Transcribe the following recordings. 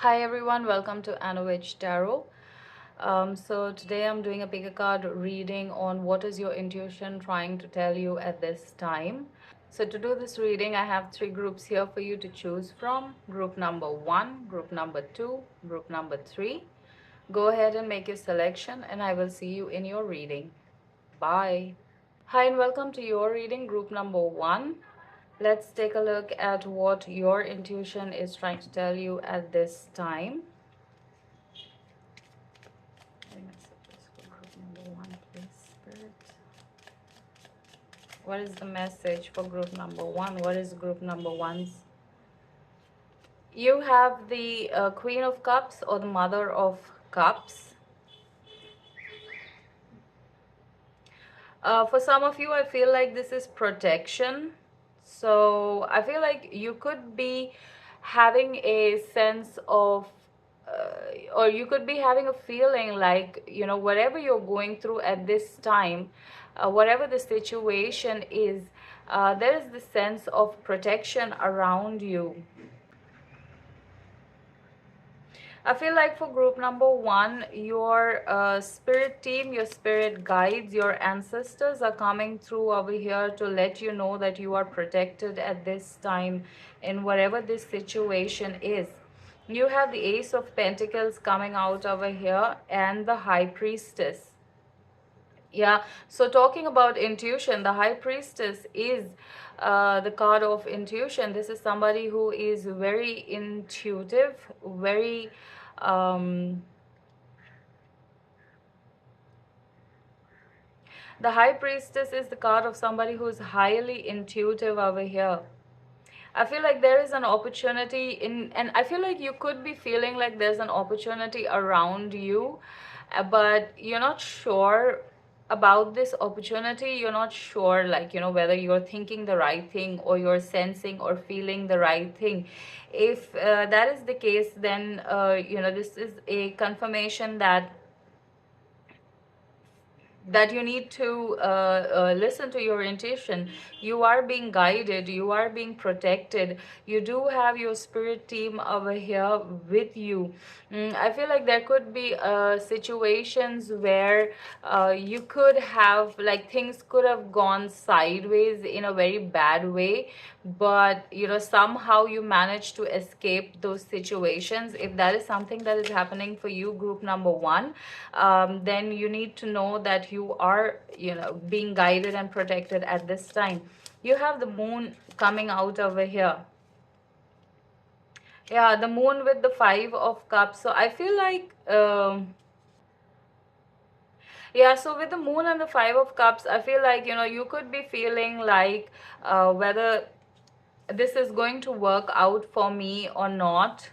Hi everyone, welcome to Untitled Tarot. So today I'm doing a pick a card reading on what is your intuition trying to tell you at this time. So to do this reading, I have three groups here for you to choose from. Group number 1, group number 2, group number 3. Go ahead and make your selection and I will see you in your reading. Bye. Hi and welcome to your reading, group number 1. Let's take a look at what your intuition is trying to tell you at this time. Messages for group number 1, please, Spirit. What is the message for group number 1? What is group number 1's? You have the Queen of Cups or the Mother of Cups. For some of you, I feel like this is protection. So I feel like you could be having a sense of or you could be having a feeling like, whatever you're going through at this time, whatever the situation is, there is the sense of protection around you. I feel like for group number 1, your spirit team, your spirit guides, your ancestors are coming through over here to let you know that you are protected at this time in whatever this situation is. You have the Ace of Pentacles coming out over here and the High Priestess. Yeah, so talking about intuition, the High Priestess is the card of intuition. This is somebody who is very intuitive, very the High Priestess is the card of somebody who is highly intuitive over here. I feel like there is an opportunity and I feel like you could be feeling like there's an opportunity around you, but you're not sure about this opportunity. You're not sure, like, whether you're thinking the right thing or you're sensing or feeling the right thing. If that is the case, then, this is a confirmation that you need to listen to your intuition. You are being guided, you are being protected, you do have your spirit team over here with you. I feel like there could be situations where you could have, like, things could have gone sideways in a very bad way, but somehow you manage to escape those situations. If that is something that is happening for you, group number 1, then you need to know that you are being guided and protected at this time. You have the Moon coming out over here. Yeah, the Moon with the 5 of Cups. So I feel like yeah, so with the Moon and the 5 of Cups, I feel like you could be feeling like whether this is going to work out for me or not.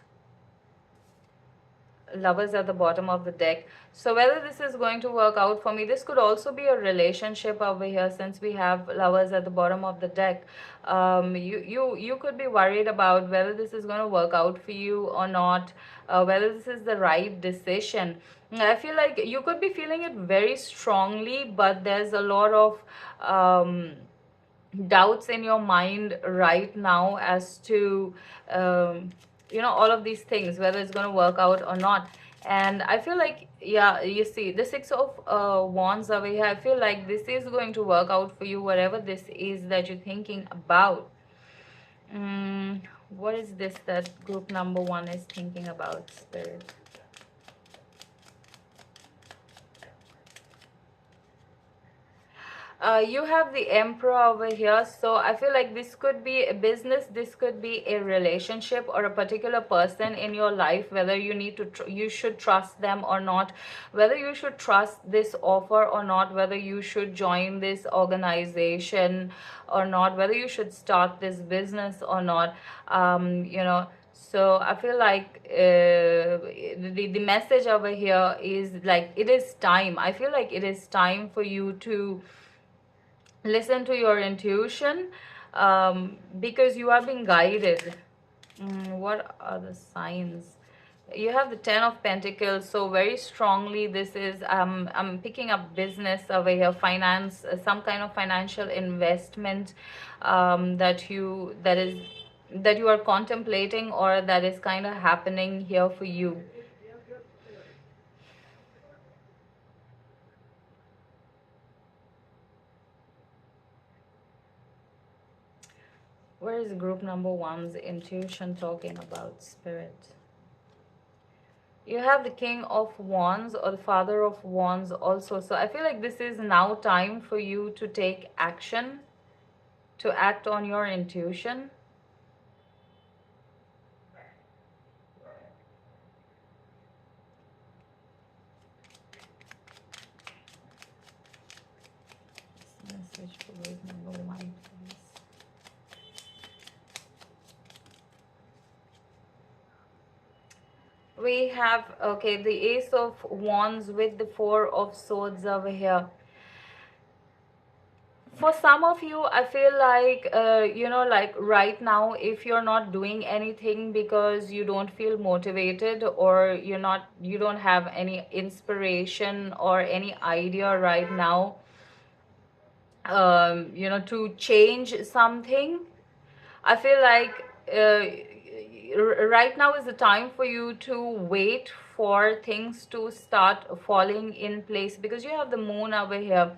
Lovers at the bottom of the deck. So whether this is going to work out for me, this could also be a relationship over here, since we have Lovers at the bottom of the deck. You could be worried about whether this is going to work out for you or not, whether this is the right decision. I feel like you could be feeling it very strongly, but there's a lot of doubts in your mind right now as to all of these things, whether it's going to work out or not. And I feel like, yeah, you see the 6 of wands over here. I feel like this is going to work out for you, whatever this is that you're thinking about. What is this that group number 1 is thinking about, Spirit? You have the Emperor over here. So I feel like this could be a business, this could be a relationship, or a particular person in your life, whether you need to you should trust them or not, whether you should trust this offer or not, whether you should join this organization or not, whether you should start this business or not. So I feel like the message over here is like, it is time. I feel like it is time for you to listen to your intuition, because you are being guided. What are the signs? You have the 10 of Pentacles. So very strongly this is I'm picking up business over here, finance, some kind of financial investment that is that you are contemplating, or that is kind of happening here for you. Where is group number one's intuition talking about, spirit? You have the King of Wands or the Father of Wands also. So I feel like this is now time for you to take action, to act on your intuition. Message for group number one, please. We have, okay, the Ace of Wands with the Four of Swords over here. For some of you, I feel like like right now, if you're not doing anything because you don't feel motivated, or you don't have any inspiration or any idea right now, to change something, I feel like right now is the time for you to wait for things to start falling in place, because you have the moon over here.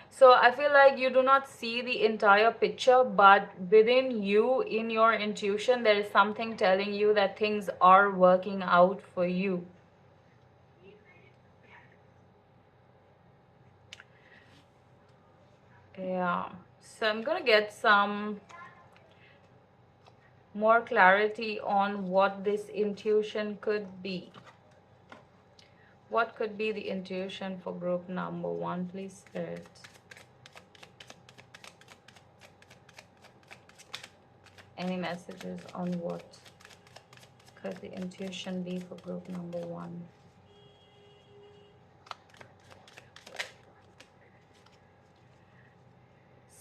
So I feel like you do not see the entire picture, but within you, in your intuition, there is something telling you that things are working out for you. Yeah. So I'm gonna get some more clarity on what this intuition could be. What could be the intuition for group number one, please, Spirit? Any messages on what could the intuition be for group number one?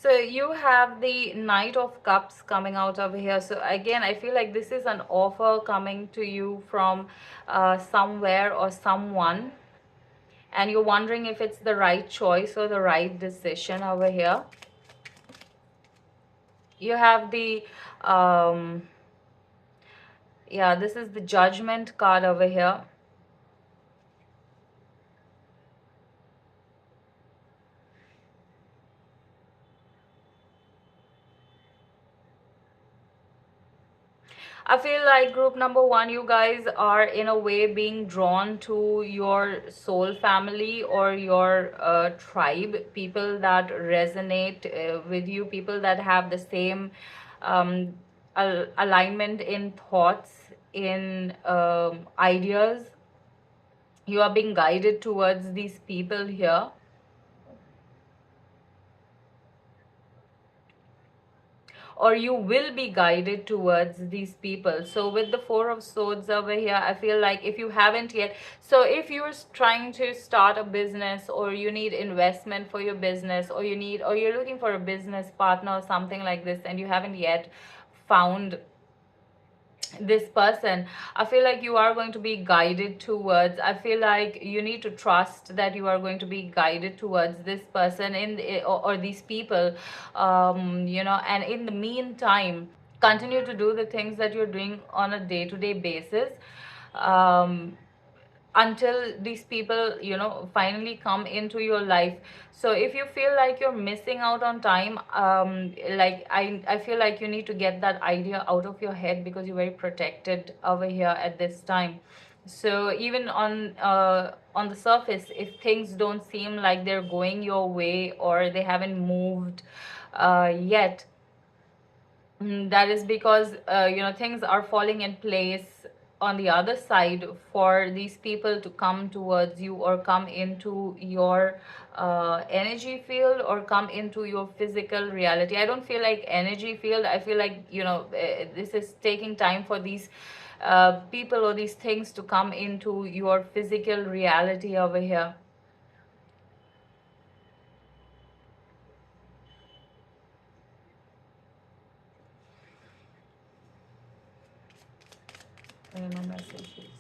So you have the Knight of Cups coming out over here. So again, I feel like this is an offer coming to you from somewhere or someone, and you're wondering if it's the right choice or the right decision over here. You have the yeah, this is the Judgment card over here. I feel like group number one, you guys are in a way being drawn to your soul family or your tribe, people that resonate with you, people that have the same um, alignment in thoughts, in ideas. You are being guided towards these people here. Or you will be guided towards these people. So with the Four of Swords over here, I feel like if you haven't yet, so if you're trying to start a business, or you need investment for your business, or you're looking for a business partner or something like this, and you haven't yet found this person, I feel like you are going to be guided towards, I feel like you need to trust that you are going to be guided towards this person or these people, and in the meantime, continue to do the things that you're doing on a day-to-day basis, um, until these people finally come into your life. So if you feel like you're missing out on time, like I feel like you need to get that idea out of your head, because you're very protected over here at this time. So even on the surface, if things don't seem like they're going your way, or they haven't moved yet, that is because things are falling in place on the other side for these people to come towards you, or come into your energy field, or come into your physical reality. I don't feel like energy field. I feel like this is taking time for these people or these things to come into your physical reality over here. No messages.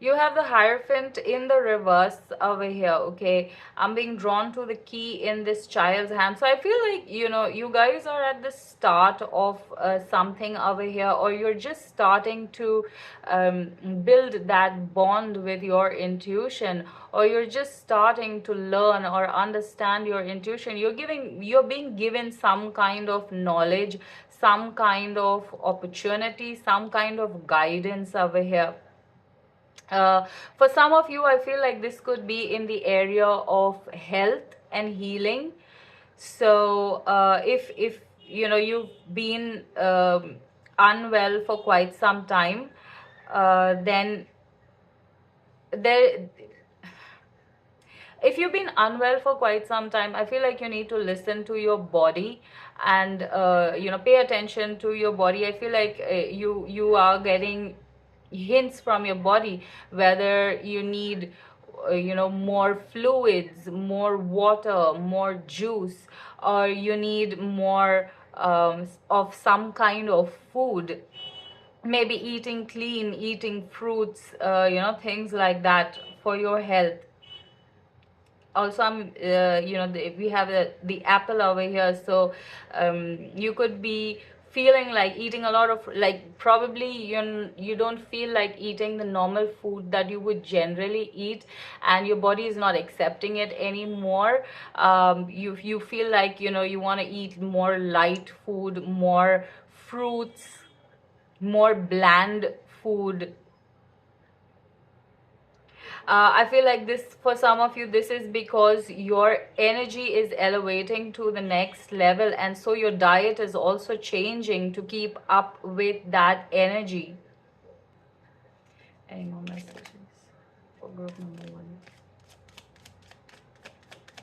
You have the Hierophant in the reverse over here, okay? I'm being drawn to the key in this child's hand. So I feel like, you guys are at the start of something over here, or you're just starting to build that bond with your intuition, or you're just starting to learn or understand your intuition. You're being given some kind of knowledge, some kind of opportunity, some kind of guidance over here. For some of you, I feel like this could be in the area of health and healing. So if you've been unwell for quite some time, then there if you've been unwell for quite some time, I feel like you need to listen to your body, and pay attention to your body. I feel like you are getting hints from your body whether you need more fluids, more water, more juice, or you need more of some kind of food, maybe eating clean, eating fruits, things like that for your health. Also, we have the apple over here, so you could be feeling like eating a lot of, like, probably you don't feel like eating the normal food that you would generally eat, and your body is not accepting it anymore. You feel like you want to eat more light food, more fruits, more bland food. I feel like this, for some of you, this is because your energy is elevating to the next level, and so your diet is also changing to keep up with that energy. Any more messages for group number one?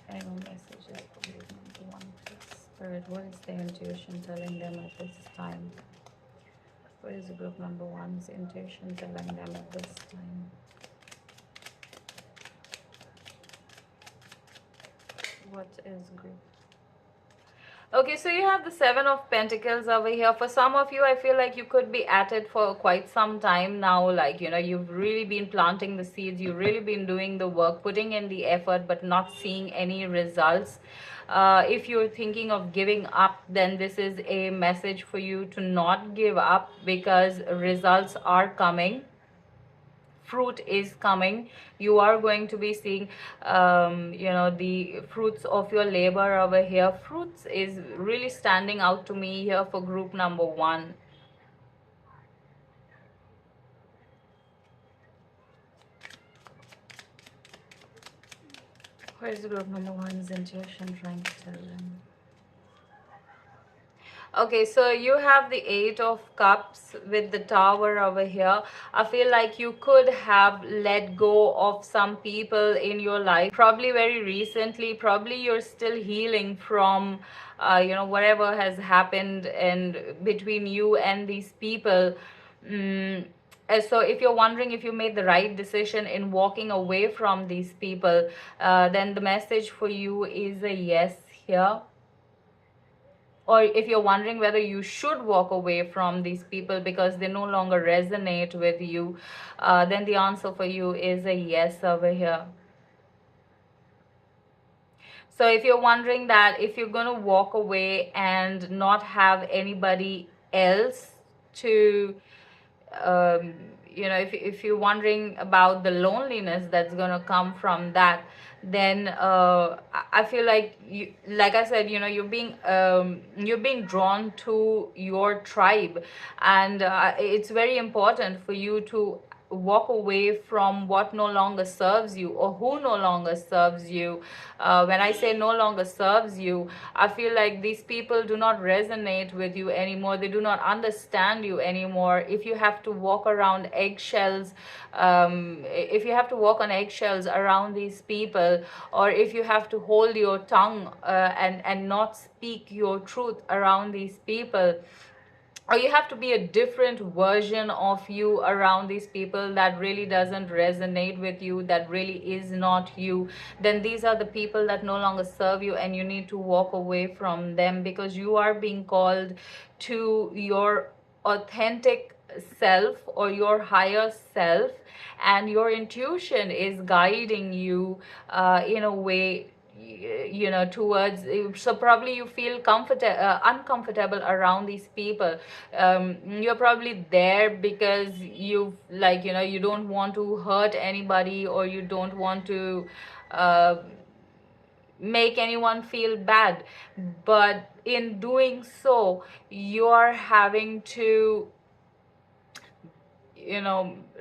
Any more messages for group number one, please? Spirit, what is the intuition telling them at this time? What is the group number one's intuition telling them at this time? What is group? Okay, so you have the Seven of Pentacles over here. For some of you, I feel like you could be at it for quite some time now. Like, you've really been planting the seeds. You've really been doing the work, putting in the effort, but not seeing any results. If you're thinking of giving up, then this is a message for you to not give up, because results are coming, fruit is coming. You are going to be seeing the fruits of your labor over here. Fruits is really standing out to me here for group number one. Where is group number one's intuition trying to tell them? Okay, so you have the Eight of Cups with the Tower over here. I feel like you could have let go of some people in your life, probably very recently. Probably you're still healing from, whatever has happened and between you and these people. So if you're wondering if you made the right decision in walking away from these people, then the message for you is a yes here. Or if you're wondering whether you should walk away from these people because they no longer resonate with you, then the answer for you is a yes over here. So if you're wondering that if you're going to walk away and not have anybody else to if you're wondering about the loneliness that's going to come from that, then I feel like like I said, you're being drawn to your tribe, and it's very important for you to walk away from what no longer serves you, or who no longer serves you. When I say no longer serves you, I feel like these people do not resonate with you anymore. They do not understand you anymore. If you have to walk around eggshells, if you have to walk on eggshells around these people, or if you have to hold your tongue and not speak your truth around these people, or you have to be a different version of you around these people that really doesn't resonate with you, that really is not you, then these are the people that no longer serve you, and you need to walk away from them, because you are being called to your authentic self or your higher self, and your intuition is guiding you in a way, towards. So probably you feel uncomfortable around these people. You're probably there because you, like, you don't want to hurt anybody, or you don't want to uh, make anyone feel bad. But in doing so, you're having to,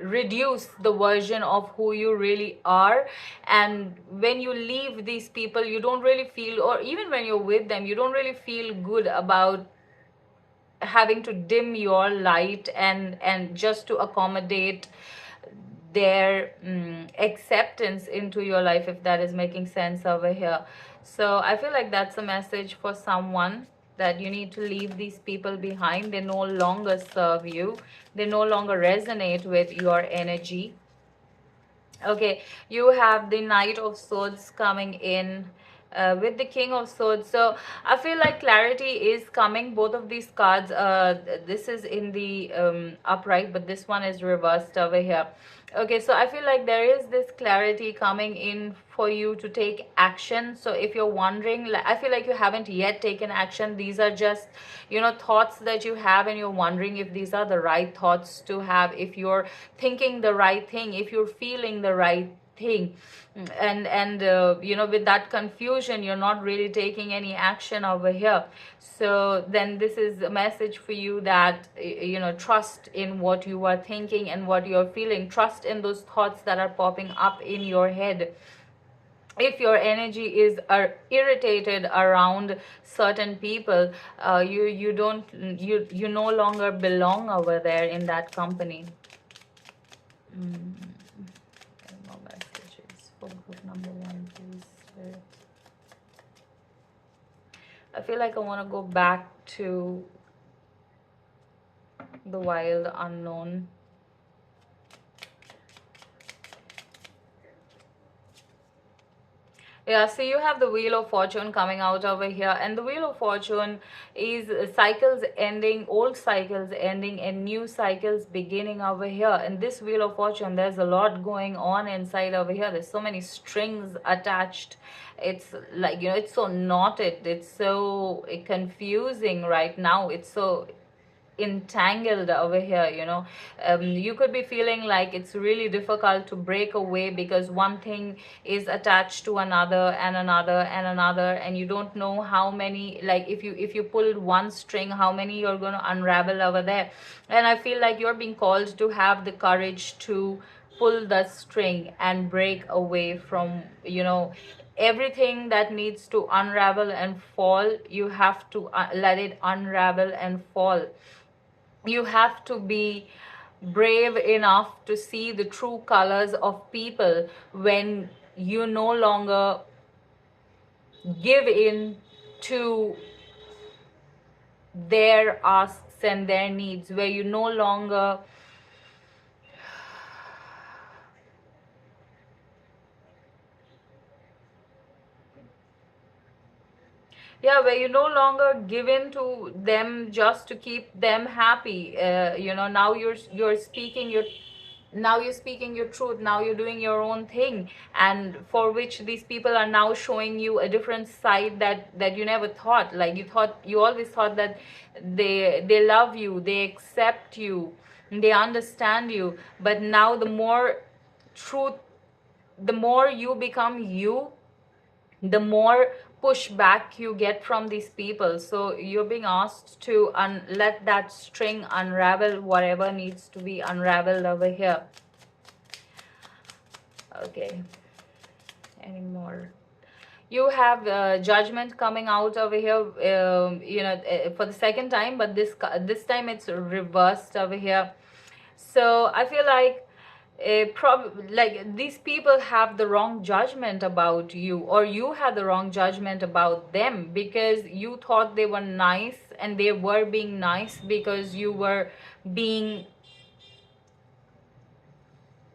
reduce the version of who you really are. And when you leave these people, you don't really feel, or even when you're with them, you don't really feel good about having to dim your light and just to accommodate their acceptance into your life, if that is making sense over here. So I feel like that's a message for someone, that you need to leave these people behind. They no longer serve you, they no longer resonate with your energy. Okay, you have the Knight of Swords coming in with the King of Swords. So I feel like clarity is coming. Both of these cards, this is in the upright, but this one is reversed over here. Okay, so I feel like there is this clarity coming in for you to take action. So if you're wondering, like, I feel like you haven't yet taken action. These are just, thoughts that you have, and you're wondering if these are the right thoughts to have, if you're thinking the right thing, if you're feeling the right thing. And with that confusion, you're not really taking any action over here. So then this is a message for you that, trust in what you are thinking and what you're feeling. Trust in those thoughts that are popping up in your head. If your energy is irritated around certain people, you no longer belong over there in that company. More messages for group number 1, please, Spirit. I feel like I want to go back to the wild unknown. Yeah, so you have the Wheel of Fortune coming out over here, and the Wheel of Fortune is cycles ending, old cycles ending, and new cycles beginning over here. And this Wheel of Fortune, there's a lot going on inside over here. There's so many strings attached. It's like, it's so knotted. It's so confusing right now. It's so entangled over here. You could be feeling like it's really difficult to break away, because one thing is attached to another and another and another, and you don't know how many, like, if you pulled one string, how many you're going to unravel over there. And I feel like you're being called to have the courage to pull the string and break away from, everything that needs to unravel and fall. You have to let it unravel and fall. You have to be brave enough to see the true colors of people when you no longer give in to their asks and their needs, where you no longer where you no longer give in to them just to keep them happy. Now you're speaking your truth. Now you're doing your own thing, and for which these people are now showing you a different side that you never thought. Like, you always thought that they love you, they accept you, they understand you. But now the more truth, the more you become you, the more pushback you get from these people. So you're being asked to let that string unravel, whatever needs to be unraveled over here. Okay, any more? You have judgment coming out over here, for the second time, but this time it's reversed over here. So I feel like like these people have the wrong judgment about you, or you had the wrong judgment about them, because you thought they were nice, and they were being nice because you were being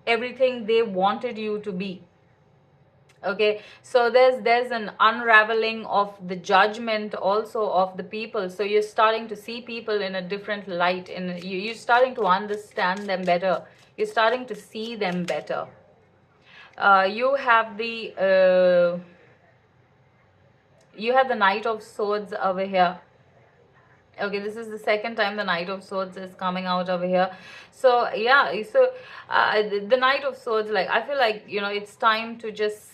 everything they wanted you to be. Okay, so there's an unraveling of the judgment also of the people. So you're starting to see people in a different light, and you're starting to understand them better. You're starting to see them better. You have the Knight of Swords over here. Okay, this is the second time the Knight of Swords is coming out over here. So yeah, so the Knight of Swords, like, I feel like, it's time to just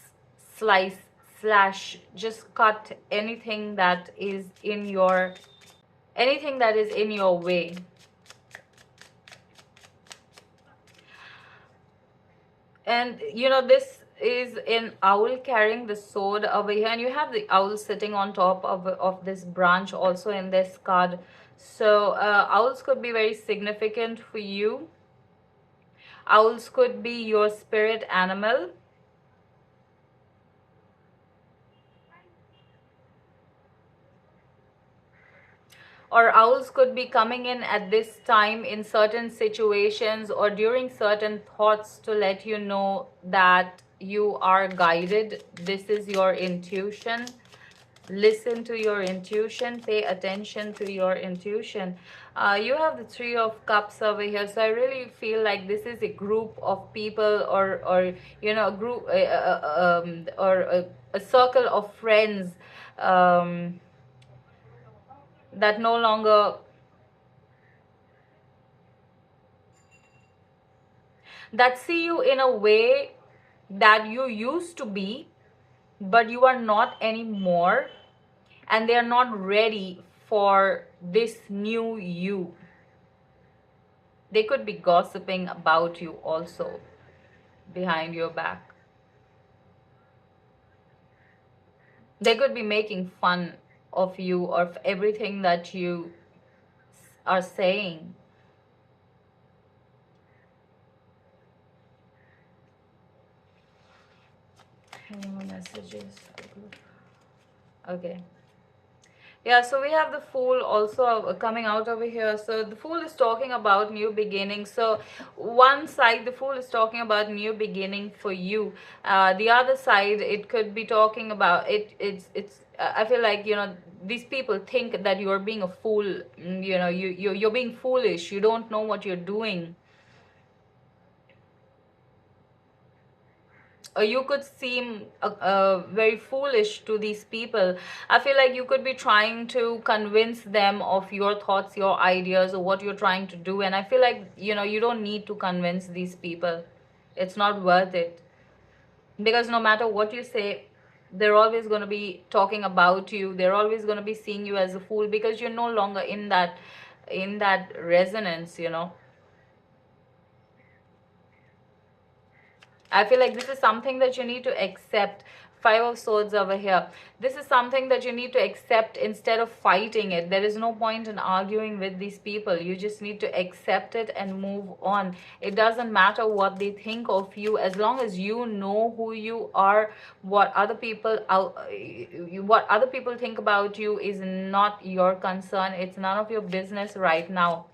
slice, slash, just cut anything that is in your way. And this is an owl carrying the sword over here, and you have the owl sitting on top of this branch also in this card. So owls could be very significant for you. Owls could be your spirit animal. Or owls could be coming in at this time in certain situations or during certain thoughts to let you know that you are guided. This is your intuition. Listen to your intuition. Pay attention to your intuition. You have the Three of Cups over here, so I really feel like this is a group of people, or a group, or a circle of friends, that no longer, that see you in a way that you used to be, but you are not anymore, and they are not ready for this new you. They could be gossiping about you also behind your back. They could be making fun of you or of everything that you are saying. Any more messages? Okay. Yeah, so we have the Fool also coming out over here. So the Fool is talking about new beginnings. So one side, the Fool is talking about new beginning for you. The other side, it could be talking about it. It's. I feel like, these people think that you are being a fool. You're being foolish. You don't know what you're doing. Or you could seem very foolish to these people. I feel like you could be trying to convince them of your thoughts, your ideas, or what you're trying to do. And I feel like, you don't need to convince these people. It's not worth it. Because no matter what you say, they're always going to be talking about you. They're always going to be seeing you as a fool, because you're no longer in that resonance. I feel like this is something that you need to accept. Five of Swords over here. This is something that you need to accept instead of fighting it. There is no point in arguing with these people. You just need to accept it and move on. It doesn't matter what they think of you, as long as you know who you are. What other people think about you is not your concern. It's none of your business right now.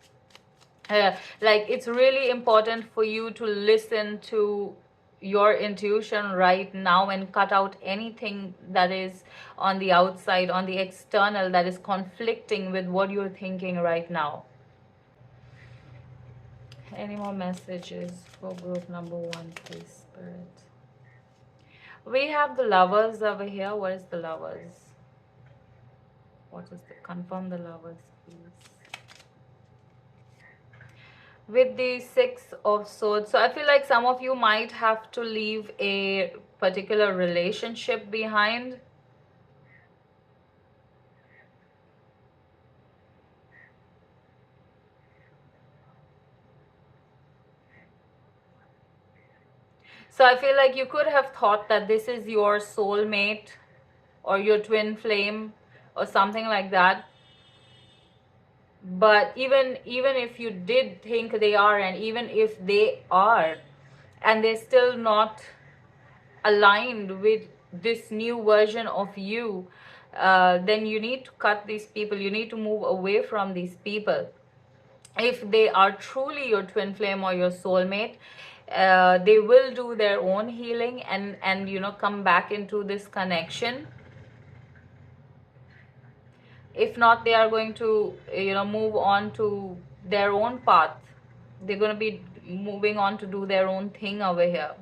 Like, it's really important for you to listen to your intuition right now and cut out anything that is on the outside, on the external, that is conflicting with what you're thinking right now. Any more messages for group number one, please, Spirit? We have the Lovers over here. What is the Lovers? Confirm the Lovers, please. With the Six of Swords, so I feel like some of you might have to leave a particular relationship behind. So I feel like you could have thought that this is your soulmate or your twin flame or something like that. But even if you did think they are, and even if they are, and they're still not aligned with this new version of you, then you need to cut these people. You need to move away from these people. if they are truly your twin flame or your soulmate, they will do their own healing and come back into this connection. If not, they are going to move on to their own path. They're going to be moving on to do their own thing over here.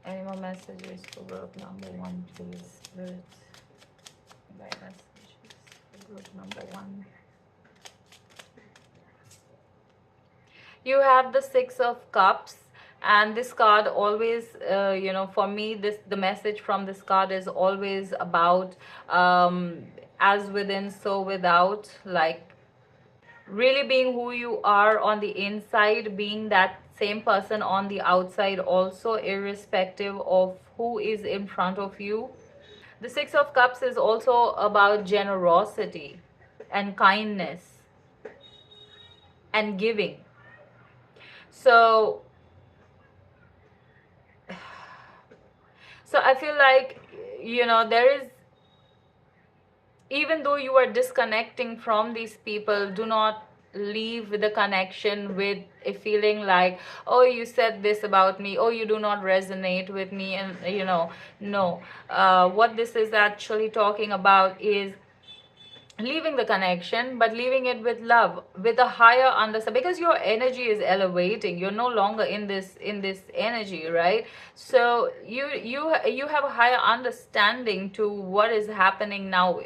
Any more messages for group number one, please, Spirit? By messages for group number one. You have the Six of Cups, and this card always, for me, the message from this card is always about as within, so without, like really being who you are on the inside, being that same person on the outside also, irrespective of who is in front of you. The Six of Cups is also about generosity and kindness and giving. So I feel like, there is, even though you are disconnecting from these people, do not leave the connection with a feeling like, oh, you said this about me, oh, you do not resonate with me, and no. What this is actually talking about is leaving the connection, but leaving it with love, with a higher understanding, because your energy is elevating. You're no longer in this energy, right? So you have a higher understanding to what is happening now,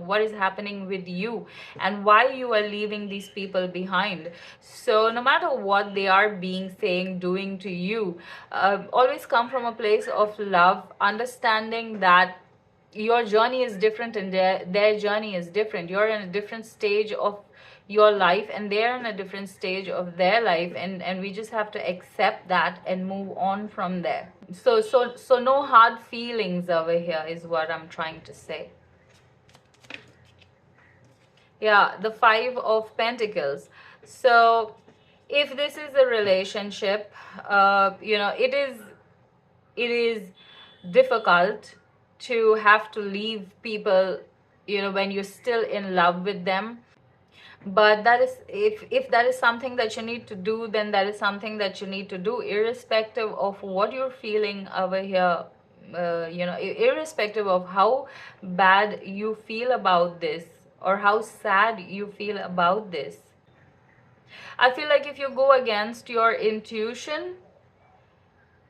what is happening with you and why you are leaving these people behind. So no matter what they are being, saying, doing to you, always come from a place of love, understanding that your journey is different and their journey is different. You're in a different stage of your life and they're in a different stage of their life, and we just have to accept that and move on from there. So no hard feelings over here is what I'm trying to say. Yeah, the Five of Pentacles. So if this is a relationship, it is difficult to have to leave people, when you're still in love with them. But that is, if that is something that you need to do, then that is something that you need to do, irrespective of what you're feeling over here. Irrespective of how bad you feel about this or how sad you feel about this, I feel like if you go against your intuition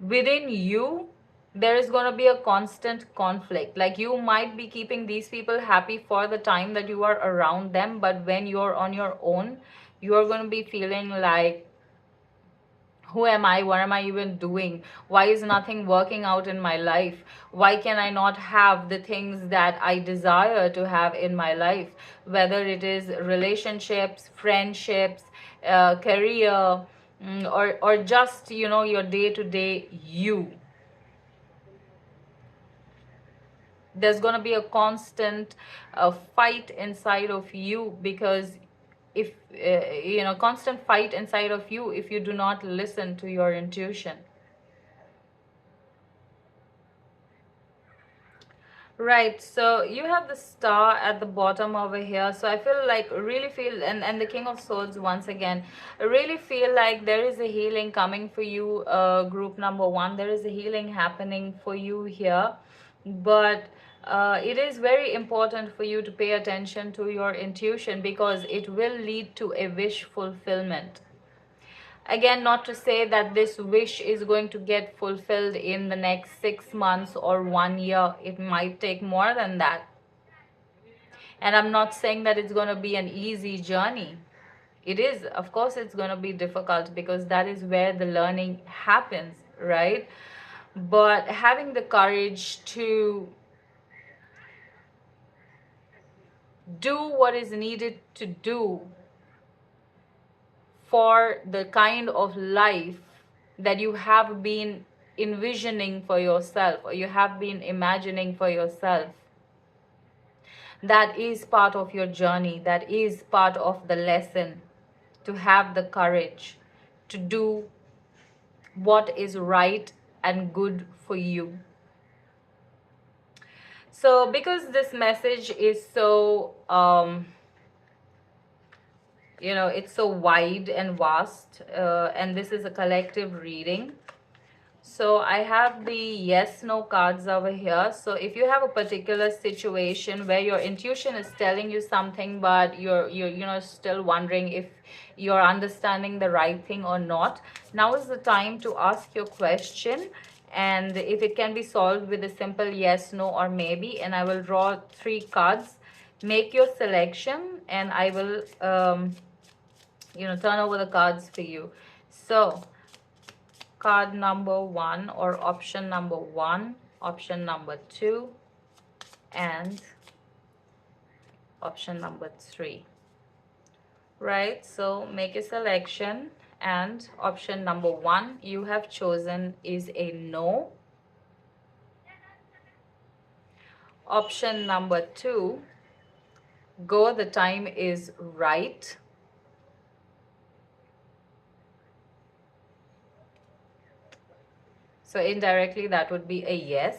within you, there is going to be a constant conflict. Like, you might be keeping these people happy for the time that you are around them, but when you're on your own, you're going to be feeling like, who am I? What am I even doing? Why is nothing working out in my life? Why can I not have the things that I desire to have in my life? Whether it is relationships, friendships, career, or just, your day-to-day you. There's going to be a constant fight inside of you, because if constant fight inside of you if you do not listen to your intuition. Right, so you have the Star at the bottom over here. So I feel like, really feel, and the King of Swords once again, I really feel like there is a healing coming for you, group number one. There is a healing happening for you here, but it is very important for you to pay attention to your intuition, because it will lead to a wish fulfillment. Again, not to say that this wish is going to get fulfilled in the next 6 months or 1 year. It might take more than that. And I'm not saying that it's going to be an easy journey. It is, of course, it's going to be difficult, because that is where the learning happens, right? But having the courage to do what is needed to do for the kind of life that you have been envisioning for yourself, or you have been imagining for yourself, that is part of your journey. That is part of the lesson, to have the courage to do what is right and good for you. So because this message is so it's so wide and vast, and this is a collective reading, so I have the yes no cards over here. So if you have a particular situation where your intuition is telling you something, but you're still wondering if you're understanding the right thing or not, now is the time to ask your question, and if it can be solved with a simple yes, no, or maybe, and I will draw 3 cards. Make your selection, and I will turn over the cards for you. So card number 1, or option number 1, option number 2, and option number 3. Right, so make a selection, and option number 1 you have chosen is a no. Option number 2, go, the time is right. So indirectly that would be a yes.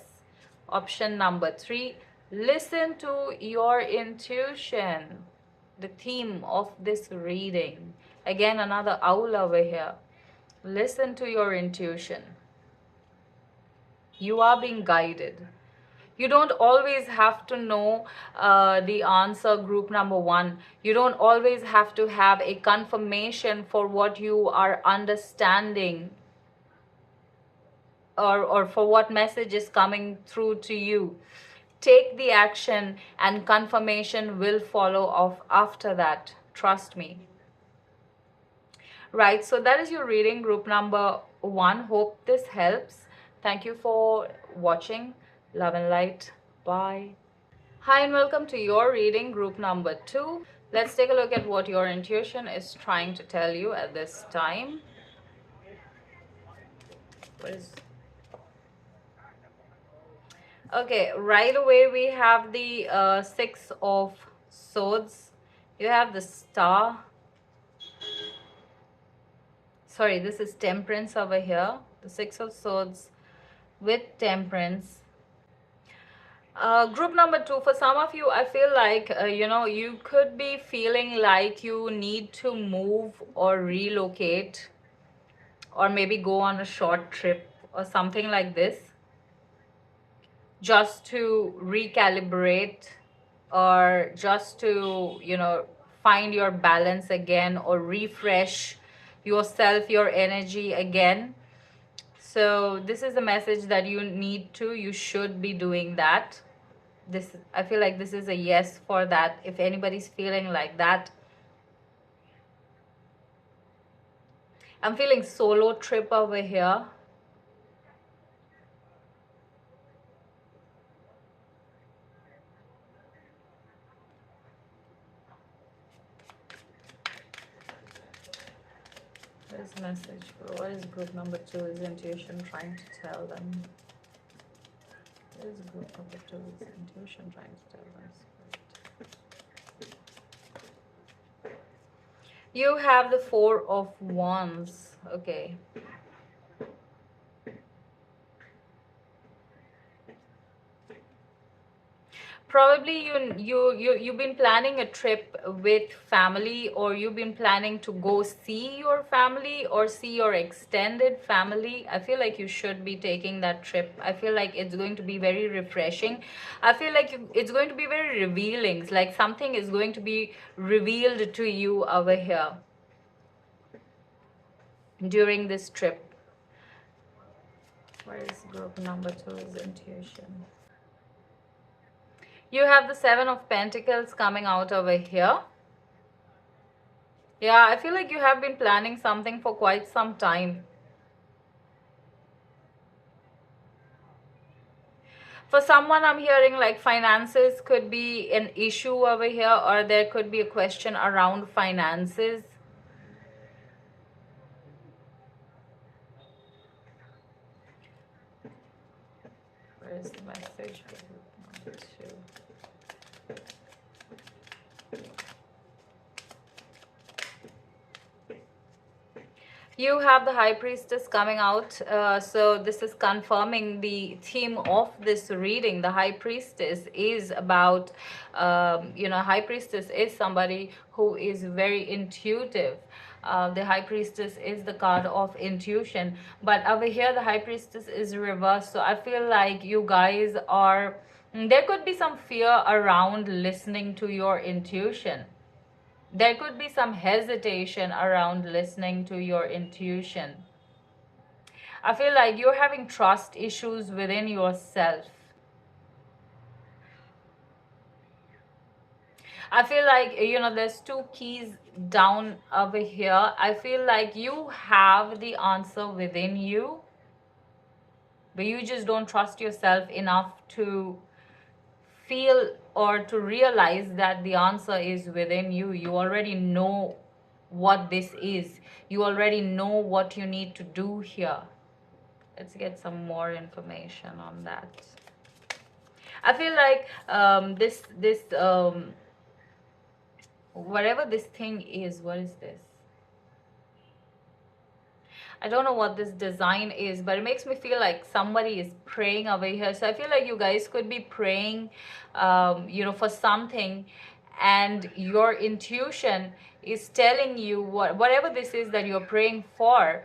Option number 3, listen to your intuition. The theme of this reading. Again, another owl over here. Listen to your intuition. You are being guided. You don't always have to know the answer, group number 1. You don't always have to have a confirmation for what you are understanding, or for what message is coming through to you. Take the action, and confirmation will follow off after that. Trust me. Right, so that is your reading, group number 1. Hope this helps. Thank you for watching. Love and light. Bye. Hi, and welcome to your reading, group number 2. Let's take a look at what your intuition is trying to tell you at this time. Okay, right away we have the 6 of Swords. You have the Star. Sorry, this is Temperance over here. The 6 of Swords with Temperance. Group number 2, for some of you, I feel like, you could be feeling like you need to move or relocate, or maybe go on a short trip or something like this, just to recalibrate, or just to, find your balance again, or refresh yourself, your energy again. So this is a message that you should be doing that. I feel like this is a yes for that, if anybody's feeling like that. I'm feeling solo trip over here. What is message for what is group number 2's intuition trying to tell them? What is group number 2's intuition trying to tell them? You have the 4 of Wands. Okay. Probably you've been planning a trip with family, or you've been planning to go see your family or see your extended family. I feel like you should be taking that trip. I feel like it's going to be very refreshing. I feel like it's going to be very revealing. It's like something is going to be revealed to you over here during this trip. Where is group number 2's intuition? You have the 7 of Pentacles coming out over here. Yeah, I feel like you have been planning something for quite some time. For someone, I'm hearing like finances could be an issue over here, or there could be a question around finances. Where is the message for group number 2? You have the high priestess coming out, so this is confirming the theme of this reading. The high priestess is about, high priestess is somebody who is very intuitive. The high priestess is the card of intuition, but over here the high priestess is reversed. So I feel like you guys are, there could be some fear around listening to your intuition. There could be some hesitation around listening to your intuition. I feel like you're having trust issues within yourself. I feel like, there's two keys down over here. I feel like you have the answer within you, but you just don't trust yourself enough to feel or to realize that the answer is within you. You already know what this is. You already know what you need to do here. Let's get some more information on that. I feel like this whatever this thing is, what is this? I don't know what this design is, but it makes me feel like somebody is praying over here. So I feel like you guys could be praying, for something, and your intuition is telling you whatever this is that you're praying for.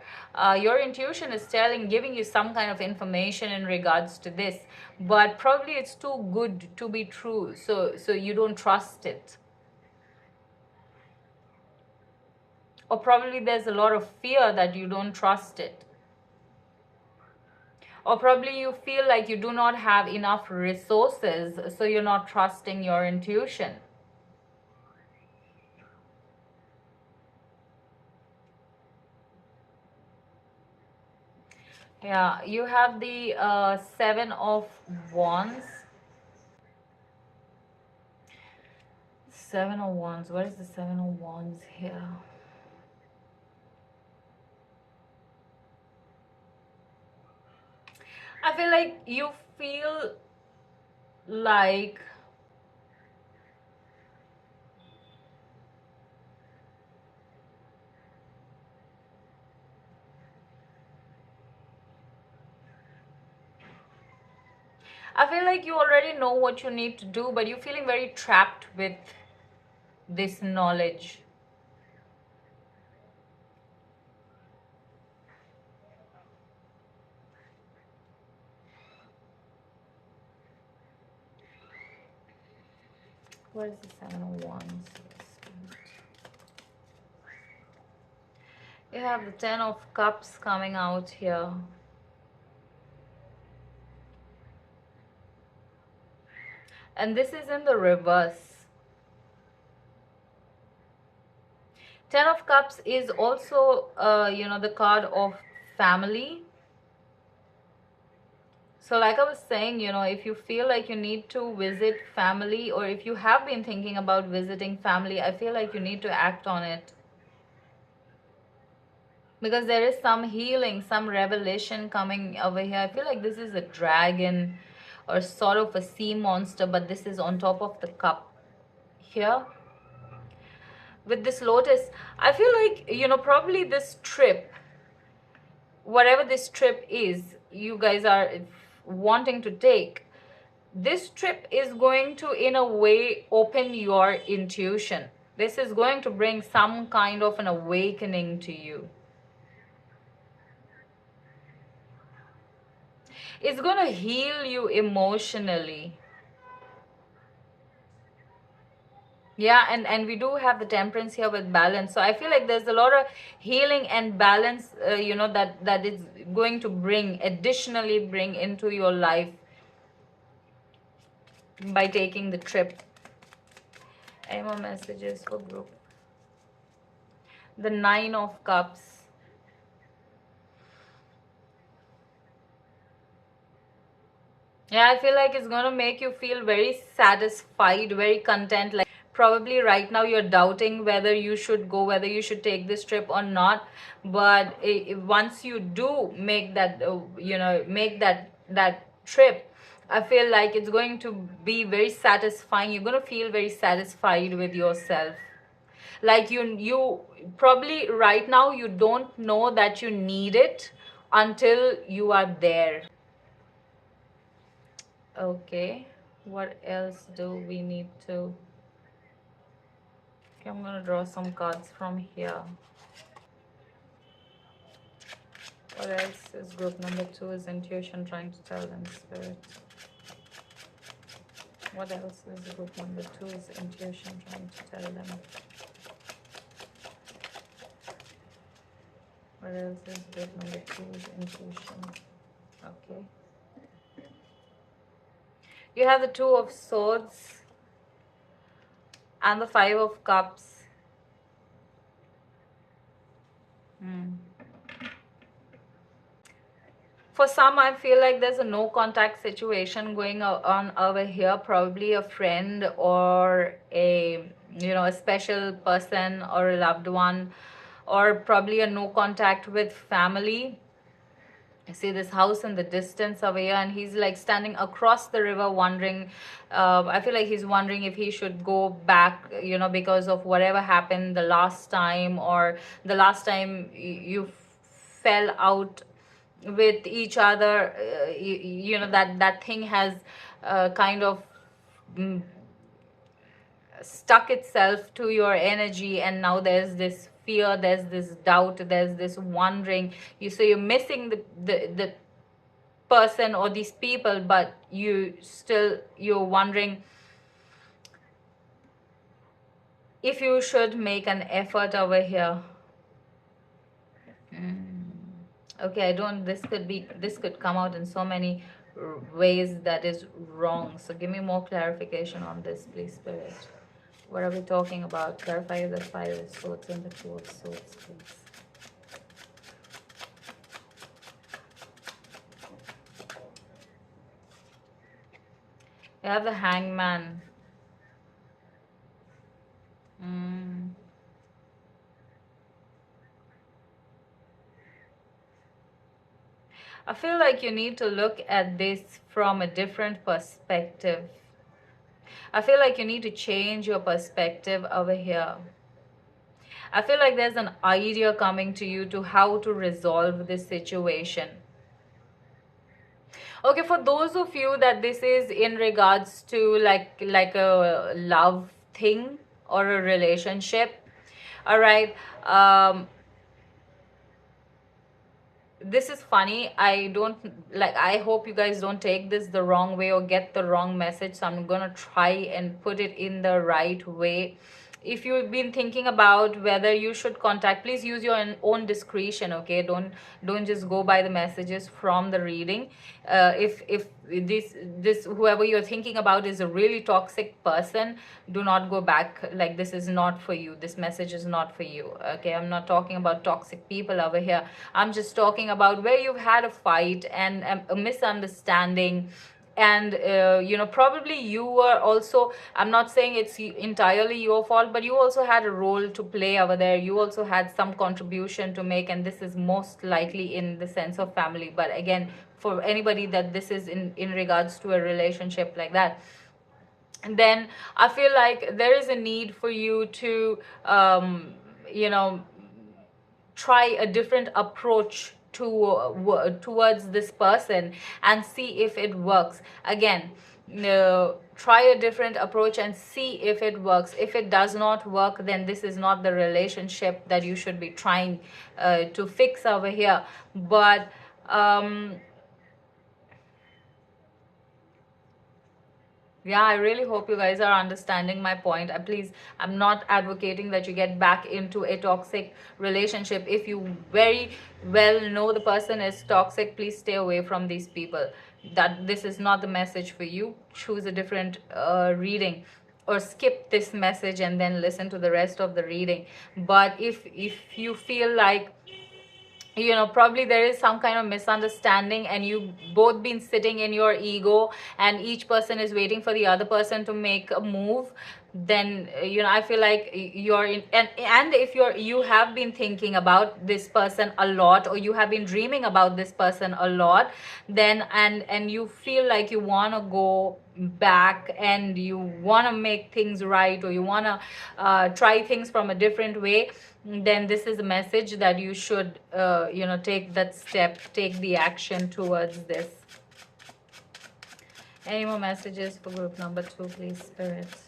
Your intuition is giving you some kind of information in regards to this, but probably it's too good to be true. So you don't trust it. Or probably there's a lot of fear that you don't trust it. Or probably you feel like you do not have enough resources, so you're not trusting your intuition. Yeah, you have the Seven of Wands. Seven of Wands. What is the Seven of Wands here? I feel like you feel like you already know what you need to do, but you're feeling very trapped with this knowledge. What is the Seven of Wands? You have the Ten of Cups coming out here. And this is in the reverse. Ten of Cups is also, the card of family. So like I was saying, if you feel like you need to visit family, or if you have been thinking about visiting family, I feel like you need to act on it. Because there is some healing, some revelation coming over here. I feel like this is a dragon or sort of a sea monster, but this is on top of the cup here. With this lotus, I feel like, probably this trip, whatever this trip is, you guys are wanting to take, this trip is going to, in a way, open your intuition. This is going to bring some kind of an awakening to you. It's going to heal you emotionally. Yeah, and we do have the Temperance here with balance. So I feel like there's a lot of healing and balance, that is going to additionally bring into your life by taking the trip. Any more messages for group? The Nine of Cups. Yeah, I feel like it's going to make you feel very satisfied, very content. Like probably right now you're doubting whether you should go, whether you should take this trip or not. But once you do make that, make that trip, I feel like it's going to be very satisfying. You're going to feel very satisfied with yourself. Like you probably right now you don't know that you need it until you are there. Okay, what else do we need to? Okay, I'm gonna draw some cards from here. What else is group number 2 is intuition trying to tell them, spirit? What else is group number 2 is intuition trying to tell them? What else is group number 2 is intuition? Okay. You have the 2 of swords and the 5 of cups. For some, I feel like there's a no contact situation going on over here. Probably a friend or a, you know, a special person or a loved one, or probably a no contact with family. I see this house in the distance over here, and he's like standing across the river wondering. I feel like he's wondering if he should go back, you know, because of whatever happened the last time, or the last time you fell out with each other. You know, that thing has kind of mm, stuck itself to your energy, and now there's this fear, there's this doubt, there's this wondering. You're missing the person or these people, but you're wondering if you should make an effort over here. Okay, I don't, this could come out in so many ways that is wrong. So give me more clarification on this, please, spirit. What are we talking about? Clarify the 5 of swords and the 2 of swords, please. You have the hangman. I feel like you need to look at this from a different perspective. I feel like you need to change your perspective over here. I feel like there's an idea coming to you to how to resolve this situation. Okay, for those of you that this is in regards to like a love thing or a relationship, all right, this is funny. I don't like, I hope you guys don't take this the wrong way or get the wrong message, so I'm gonna try and put it in the right way. If you've been thinking about whether you should contact, please use your own discretion, okay? Don't just go by the messages from the reading. If this whoever you're thinking about is a really toxic person, do not go back. Like, this is not for you, this message is not for you, okay? I'm not talking about toxic people over here. I'm just talking about where you've had a fight and a misunderstanding, and you know, probably you were also, I'm not saying it's entirely your fault, but you also had a role to play over there. You also had some contribution to make, and this is most likely in the sense of family. But again, for anybody that this is in regards to a relationship like that, and then I feel like there is a need for you to you know, try a different approach towards this person and see if it works. Again, try a different approach and see if it works. If it does not work, then this is not the relationship that you should be trying to fix over here. But yeah, I really hope you guys are understanding my point. Please, I'm not advocating that you get back into a toxic relationship. If you very well know the person is toxic, please stay away from these people. That this is not the message for you. Choose a different reading, or skip this message and then listen to the rest of the reading. But if you feel like, you know, probably there is some kind of misunderstanding and you both been sitting in your ego and each person is waiting for the other person to make a move, then I feel like you're in, and if you have been thinking about this person a lot, or you have been dreaming about this person a lot, then and you feel like you want to go back and you want to make things right, or you want to try things from a different way, then this is a message that you should take that step, take the action towards this. Any more messages for group number 2, please, spirits?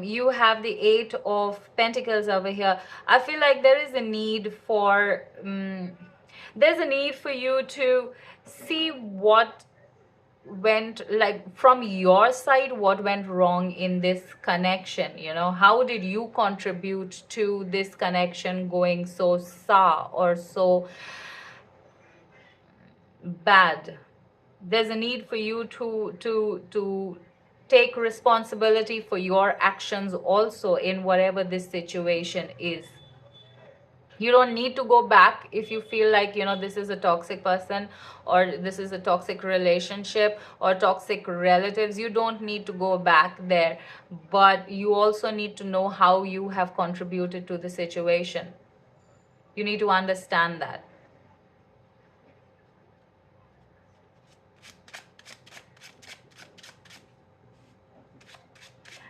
You have the 8 of Pentacles over here. I feel like there is a need for there's a need for you to see what went, like, from your side, what went wrong in this connection. How did you contribute to this connection going so sour or so bad? There's a need for you to take responsibility for your actions also in whatever this situation is. You don't need to go back if you feel like this is a toxic person, or this is a toxic relationship, or toxic relatives. You don't need to go back there, but you also need to know how you have contributed to the situation. You need to understand that.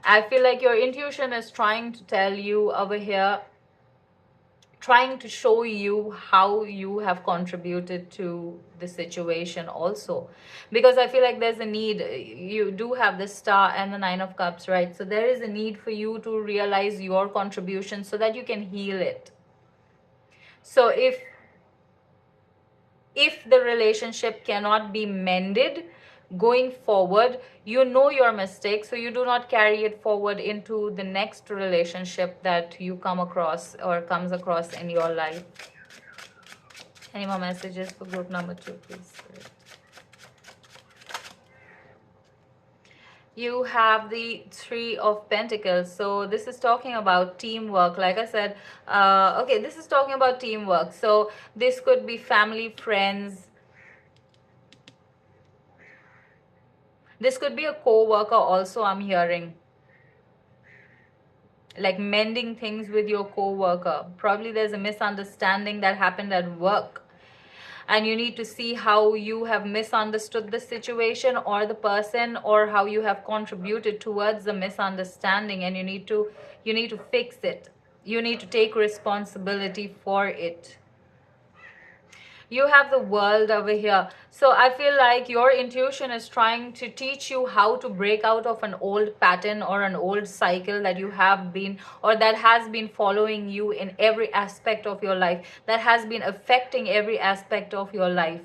I feel like your intuition is trying to tell you over here, trying to show you how you have contributed to the situation also, because I feel like there's a need. You do have the Star and the 9 of Cups, right? So there is a need for you to realize your contribution so that you can heal it. So if the relationship cannot be mended going forward, you know your mistake, so you do not carry it forward into the next relationship that you come across or comes across in your life. Any more messages for group number 2, please? You have the 3 of Pentacles. So this is talking about teamwork. Like I said, okay, this is talking about teamwork. So this could be family, friends. This could be a co-worker also, I'm hearing. Like mending things with your co-worker. Probably there's a misunderstanding that happened at work, and you need to see how you have misunderstood the situation or the person, or how you have contributed towards the misunderstanding, and you need to fix it. You need to take responsibility for it. You have the World over here. So I feel like your intuition is trying to teach you how to break out of an old pattern or an old cycle that you have been, or that has been following you in every aspect of your life, that has been affecting every aspect of your life.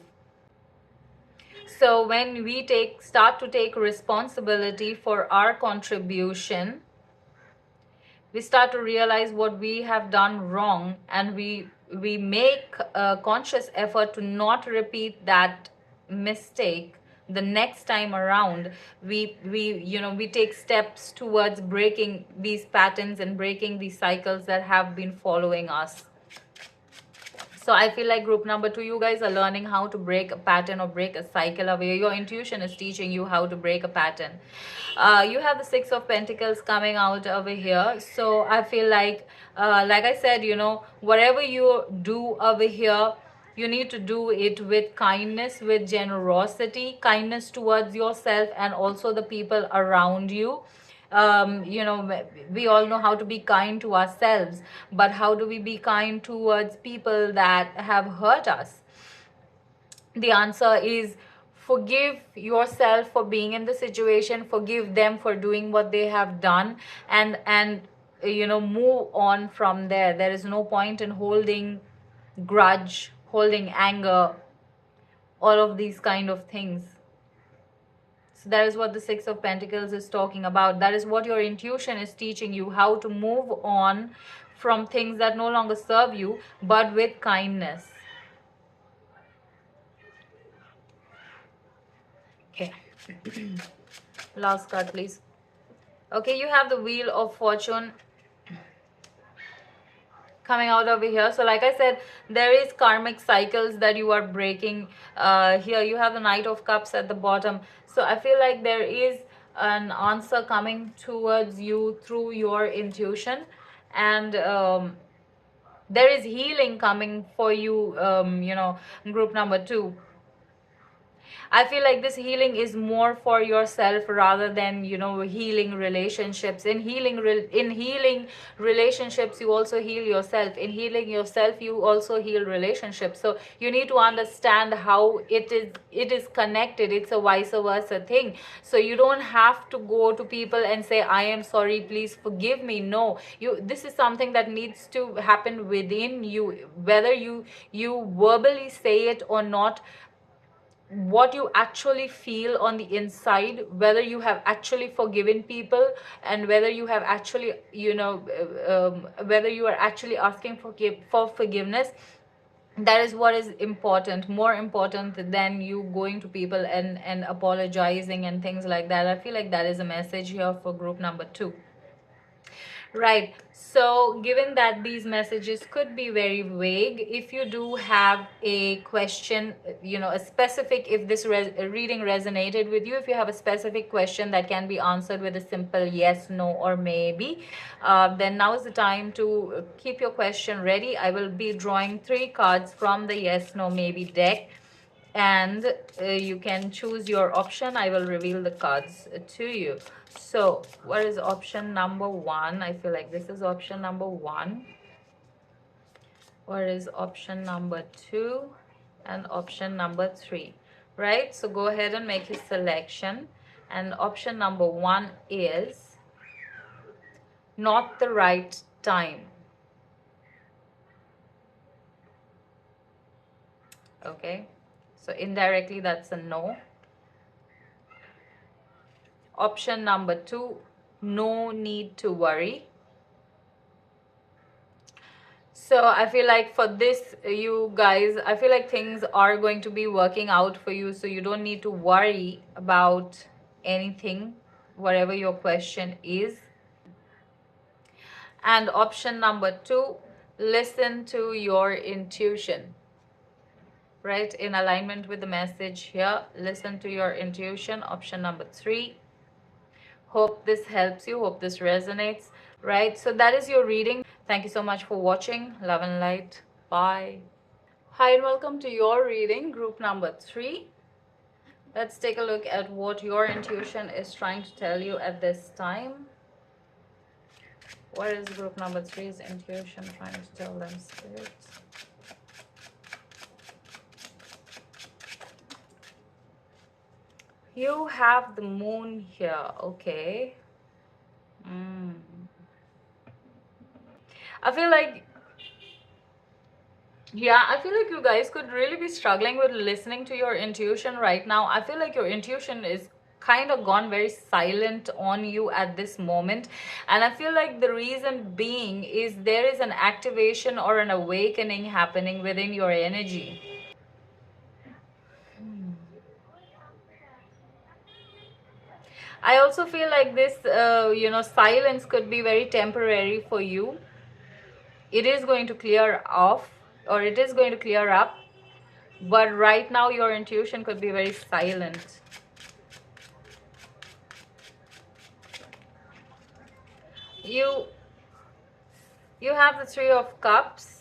So when we start to take responsibility for our contribution, we start to realize what we have done wrong, and we make a conscious effort to not repeat that mistake the next time around. We take steps towards breaking these patterns and breaking these cycles that have been following us. So I feel like group number 2, you guys are learning how to break a pattern or break a cycle away. Your intuition is teaching you how to break a pattern. You have the 6 of Pentacles coming out over here. So I feel like I said, whatever you do over here, you need to do it with kindness, with generosity, kindness towards yourself and also the people around you. We all know how to be kind to ourselves, but how do we be kind towards people that have hurt us? The answer is forgive yourself for being in the situation, forgive them for doing what they have done, and move on from there. There is no point in holding grudge, holding anger, all of these kind of things. So that is what the 6 of Pentacles is talking about. That is what your intuition is teaching you, how to move on from things that no longer serve you, but with kindness. Okay. Last card, please. Okay, you have the Wheel of Fortune coming out over here. So like I said, there is karmic cycles that you are breaking. Here you have the Knight of Cups at the bottom. So I feel like there is an answer coming towards you through your intuition, and there is healing coming for you, group number 2. I feel like this healing is more for yourself rather than, healing relationships. In healing relationships, you also heal yourself. In healing yourself, you also heal relationships. So you need to understand how it is connected. It's a vice versa thing. So you don't have to go to people and say, I am sorry, please forgive me. No, this is something that needs to happen within you, whether you verbally say it or not. What you actually feel on the inside, whether you have actually forgiven people, and whether you have actually, whether you are actually asking for forgiveness, that is what is important, more important than you going to people and apologizing and things like that. I feel like that is a message here for group number 2. Right. So, given that these messages could be very vague, if you do have a question, a specific, if this reading resonated with you, if you have a specific question that can be answered with a simple yes, no, or maybe, then now is the time to keep your question ready. I will be drawing 3 cards from the yes, no, maybe deck, and you can choose your option. I will reveal the cards to you. So what is option number 1? I feel like this is option number 1. What is option number 2 and option number 3? Right, so go ahead and make your selection. And option number 1 is not the right time. Okay, so indirectly that's a no. Option number 2, no need to worry. So I feel like for this, you guys, I feel like things are going to be working out for you. So you don't need to worry about anything, whatever your question is. And option number 2, listen to your intuition. Right, in alignment with the message here, listen to your intuition. Option number 3. Hope this helps you, hope this resonates. Right, so that is your reading. Thank you so much for watching. Love and light. Bye. Hi and welcome to your reading, group number 3. Let's take a look at what your intuition is trying to tell you at this time. What is group number 3's intuition trying to tell them, spirits? You have the moon here, okay. I feel like, yeah, I feel like you guys could really be struggling with listening to your intuition right now. I feel like your intuition is kind of gone very silent on you at this moment, and I feel like the reason being is there is an activation or an awakening happening within your energy. I also feel like this silence could be very temporary for you. It is going to clear off, or it is going to clear up, but right now your intuition could be very silent. You have the 3 of Cups.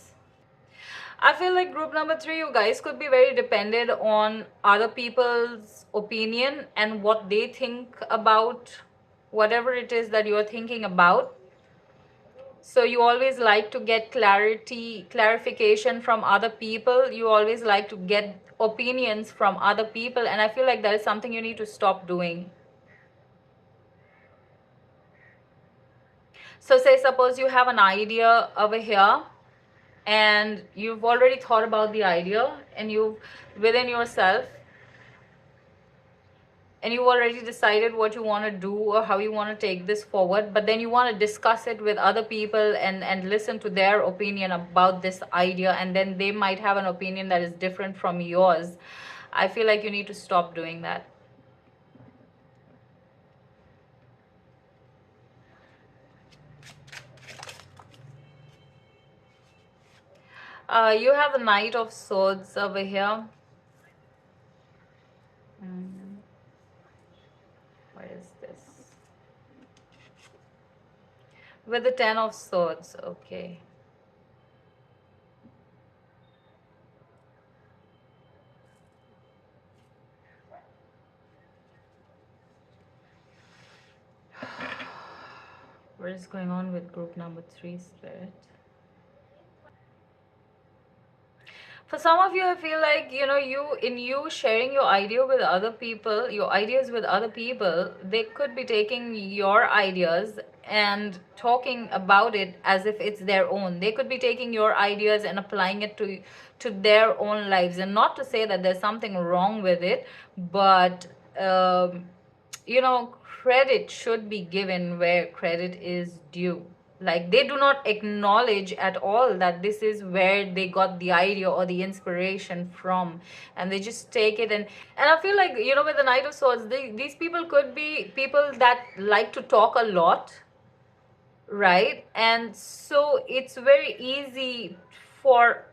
I feel like group number 3, you guys could be very dependent on other people's opinion and what they think about whatever it is that you're thinking about. So you always like to get clarification from other people. You always like to get opinions from other people, and I feel like that is something you need to stop doing. So say suppose you have an idea over here, and you've already thought about the idea, and you within yourself, and you already decided what you want to do or how you want to take this forward, but then you want to discuss it with other people and listen to their opinion about this idea, and then they might have an opinion that is different from yours. I feel like you need to stop doing that. You have the Knight of Swords over here. Mm, what is this? With the Ten of Swords, okay. What is going on with group number 3, Spirit? For some of you, I feel like, you sharing your idea with other people, your ideas with other people, they could be taking your ideas and talking about it as if it's their own. They could be taking your ideas and applying it to their own lives. And not to say that there's something wrong with it, but credit should be given where credit is due. Like, they do not acknowledge at all that this is where they got the idea or the inspiration from, and they just take it. And I feel like, with the Knight of Swords, these people could be people that like to talk a lot, right? And so it's very easy for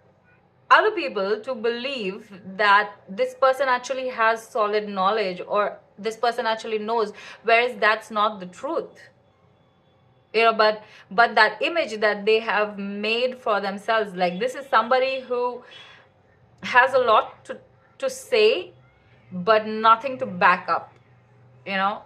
other people to believe that this person actually has solid knowledge, or this person actually knows, whereas that's not the truth. But that image that they have made for themselves, like, this is somebody who has a lot to say but nothing to back up, you know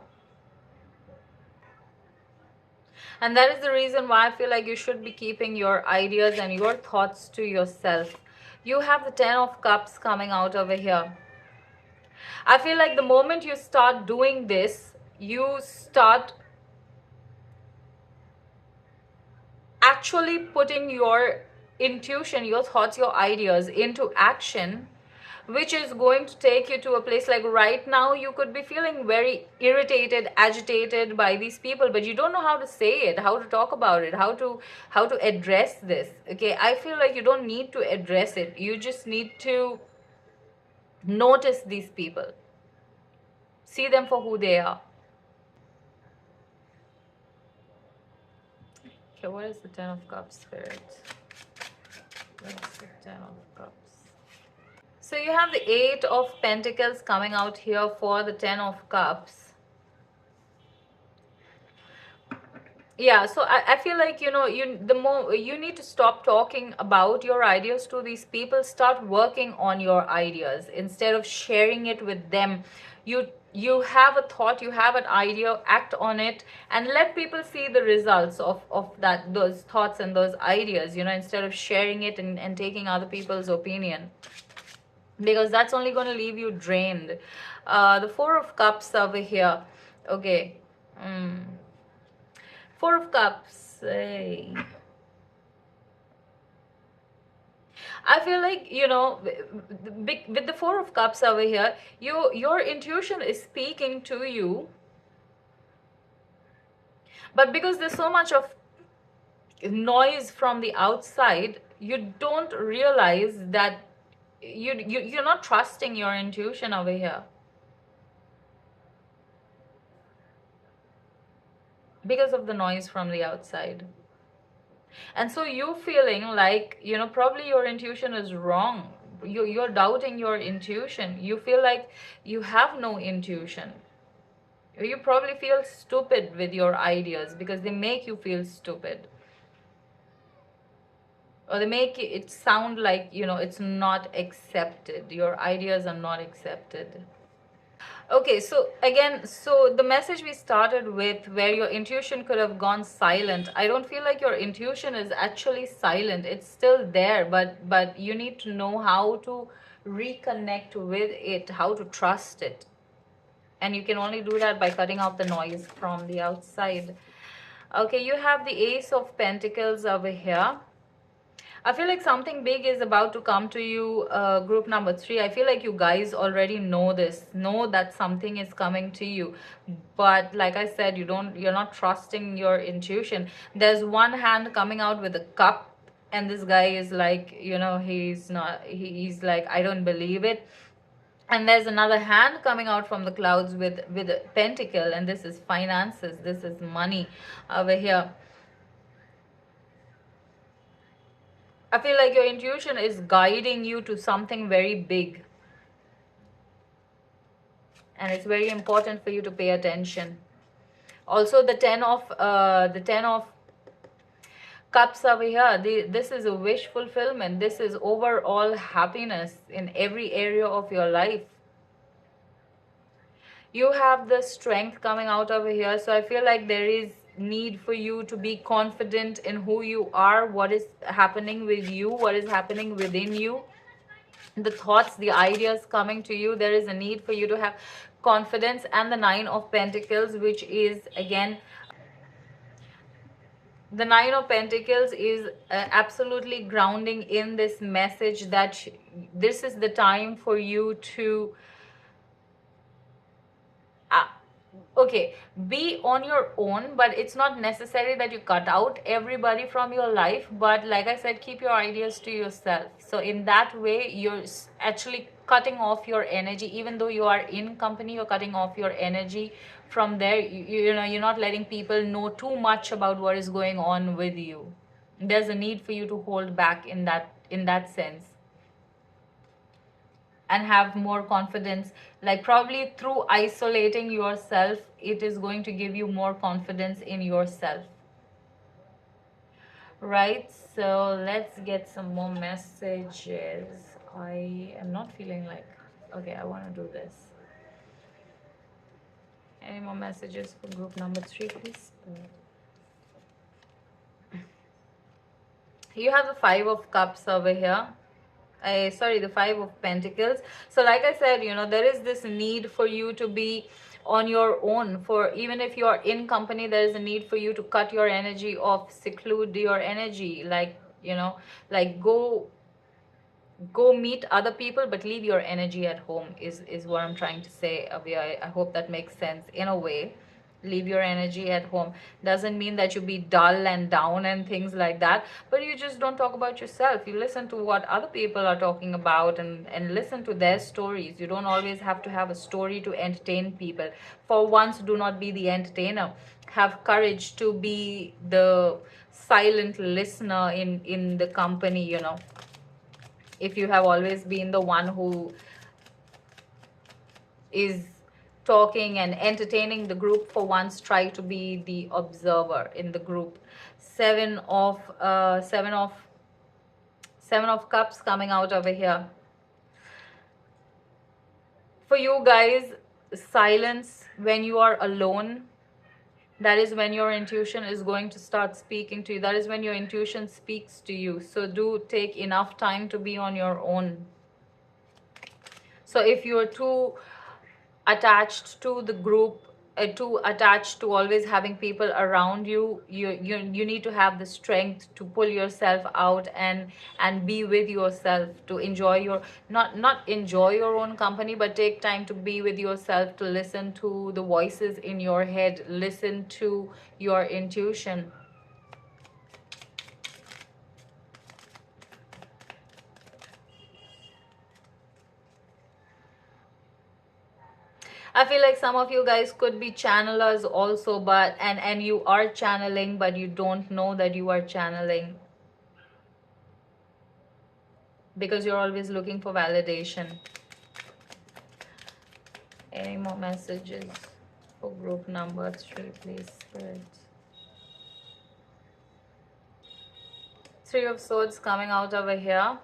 and that is the reason why I feel like you should be keeping your ideas and your thoughts to yourself. You have the Ten of Cups coming out over here. I feel like the moment you start doing this, you start actually putting your intuition, your thoughts, your ideas into action, which is going to take you to a place. Like, right now you could be feeling very irritated, agitated by these people, but you don't know how to say it, how to talk about it, how to address this. Okay, I feel like you don't need to address it. You just need to notice these people, see them for who they are. Okay, what is the Ten of Cups, Spirit? What is the Ten of Cups? So you have the Eight of Pentacles coming out here for the Ten of Cups. Yeah, so I feel like, the more you need to stop talking about your ideas to these people, start working on your ideas instead of sharing it with them. You have a thought, you have an idea, act on it, and let people see the results of those thoughts and those ideas, instead of sharing it and taking other people's opinion, because that's only going to leave you drained. The Four of Cups over here. Okay. Four of Cups. Hey. I feel like, with the Four of Cups over here, your intuition is speaking to you, but because there's so much of noise from the outside, you don't realize that you're not trusting your intuition over here, because of the noise from the outside. And so you feeling like, probably your intuition is wrong. You're doubting your intuition. You feel like you have no intuition. You probably feel stupid with your ideas because they make you feel stupid, or they make it sound like, it's not accepted. Your ideas are not accepted. Okay, so again, so the message we started with, where your intuition could have gone silent, I don't feel like your intuition is actually silent. It's still there, but you need to know how to reconnect with it, how to trust it. And you can only do that by cutting out the noise from the outside. Okay, you have the Ace of Pentacles over here. I feel like something big is about to come to you, group number 3. I feel like you guys already know this, know that something is coming to you. But like I said, you're not trusting your intuition. There's one hand coming out with a cup, and this guy is like, he's like, I don't believe it. And there's another hand coming out from the clouds with a pentacle, and this is finances, this is money over here. I feel like your intuition is guiding you to something very big, and it's very important for you to pay attention. Also, the 10 of cups over here, this is a wish fulfillment. This is overall happiness in every area of your life. You have the strength coming out over here, so I feel like there is need for you to be confident in who you are, what is happening with you, what is happening within you, the thoughts, the ideas coming to you. There is a need for you to have confidence. And the 9 of Pentacles, which is again, the 9 of Pentacles is absolutely grounding in this message that this is the time for you to uh, okay, be on your own, but it's not necessary that you cut out everybody from your life. But like I said, keep your ideas to yourself. So in that way, you're actually cutting off your energy. Even though you are in company, you're cutting off your energy from there. You know, you're not letting people know too much about what is going on with you. There's a need for you to hold back in that sense, and have more confidence. Like probably through isolating yourself, it is going to give you more confidence in yourself, right? So let's get some more messages. I am not feeling like, okay, I want to do this. Any more messages for group number 3, please? You have the 5 of Cups over here. Sorry, the 5 of Pentacles. So like I said, you know, there is this need for you to be on your own. For even if you are in company, there is a need for you to cut your energy off, seclude your energy, like, you know, like go meet other people, but leave your energy at home is what I'm trying to say, Avya. I hope that makes sense in a way. Leave your energy at home doesn't mean that you be dull and down and things like that, but you just don't talk about yourself. You listen to what other people are talking about, and listen to their stories. You don't always have to have a story to entertain people. For once, do not be the entertainer. Have courage to be the silent listener in the company, you know. If you have always been the one who is talking and entertaining the group, for once try to be the observer in the group. Seven of Cups coming out over here. For you guys, silence when you are alone, that is when your intuition is going to start speaking to you. That is when your intuition speaks to you. So do take enough time to be on your own. So if you're too attached to the group, too attached to always having people around you, you need to have the strength to pull yourself out and be with yourself, to enjoy your, not enjoy your own company, but take time to be with yourself, to listen to the voices in your head, listen to your intuition. I feel like some of you guys could be channelers also, but and you are channeling, but you don't know that you are channeling, because you're always looking for validation. Any more messages for group number 3, please, Spirit? 3 of Swords coming out over here.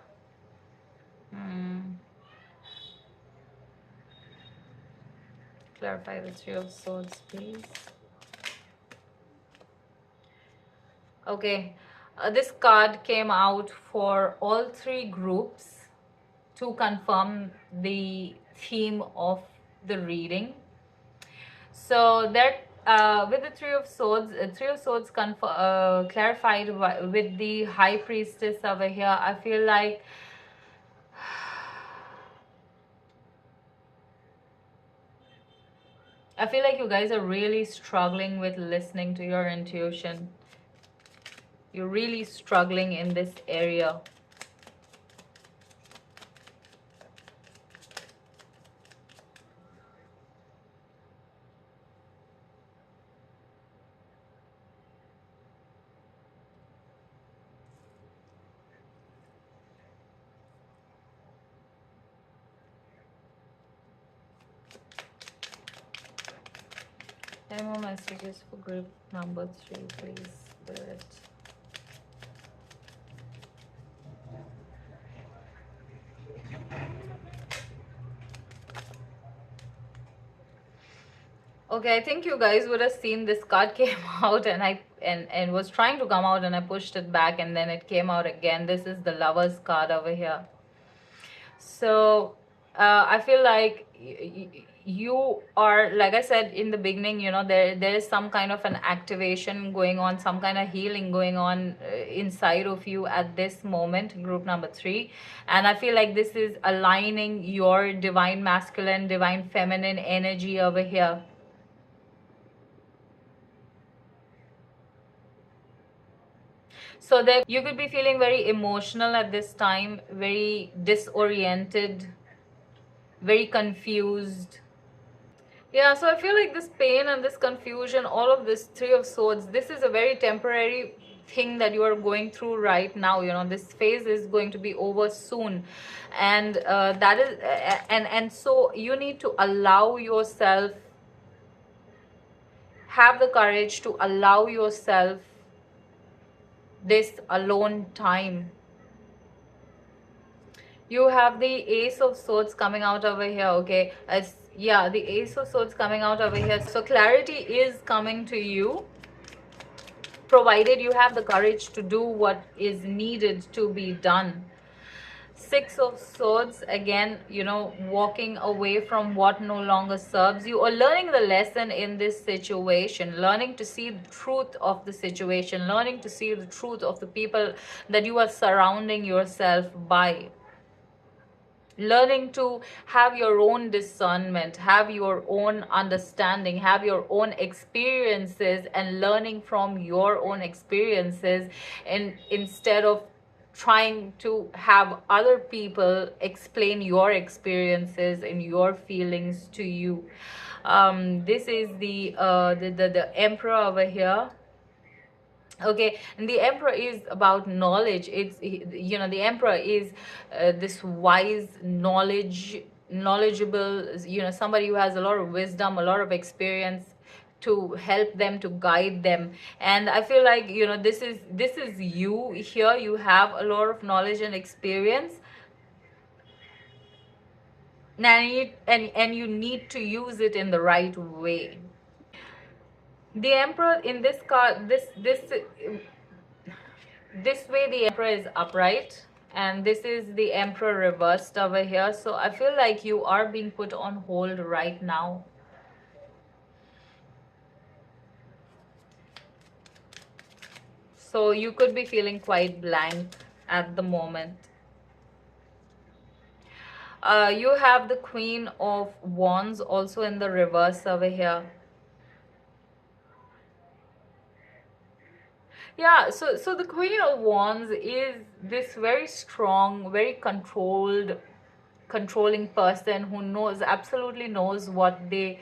Clarify the 3 of Swords, please. Okay, this card came out for all 3 groups to confirm the theme of the reading. So that with the 3 of Swords, 3 of Swords clarified with the High Priestess over here. I feel like you guys are really struggling with listening to your intuition. You're really struggling in this area. Any more messages for group number 3, please, Spirit? Okay, I think you guys would have seen this card came out, and and was trying to come out, and I pushed it back, and then it came out again. This is the Lovers card over here. So I feel like you are, like I said in the beginning, you know, there is some kind of an activation going on, some kind of healing going on inside of you at this moment, group number 3. And I feel like this is aligning your divine masculine, divine feminine energy over here. So that you could be feeling very emotional at this time, very disoriented, very confused. Yeah, so I feel like this pain and this confusion, all of this, 3 of Swords, this is a very temporary thing that you are going through right now. You know, this phase is going to be over soon, and that is, and so you need to allow yourself, have the courage to allow yourself this alone time. You have the Ace of Swords coming out over here, okay? Yeah, the Ace of Swords coming out over here. So clarity is coming to you, provided you have the courage to do what is needed to be done. 6 of Swords, again, you know, walking away from what no longer serves you, or learning the lesson in this situation, learning to see the truth of the situation, learning to see the truth of the people that you are surrounding yourself by. Learning to have your own discernment, have your own understanding, have your own experiences, and learning from your own experiences, and instead of trying to have other people explain your experiences and your feelings to you. This is the Emperor over here. Okay, and the Emperor is about knowledge. It's, you know, the Emperor is this wise, knowledgeable, you know, somebody who has a lot of wisdom, a lot of experience to help them, to guide them. And I feel like, you know, this is you here. You have a lot of knowledge and experience, and you need to use it in the right way. The Emperor in this card, this way the Emperor is upright, and this is the Emperor reversed over here. So I feel like you are being put on hold right now. So you could be feeling quite blank at the moment. You have the Queen of Wands also in the reverse over here. Yeah, so the Queen of Wands is this very strong, very controlling person who knows, absolutely knows what they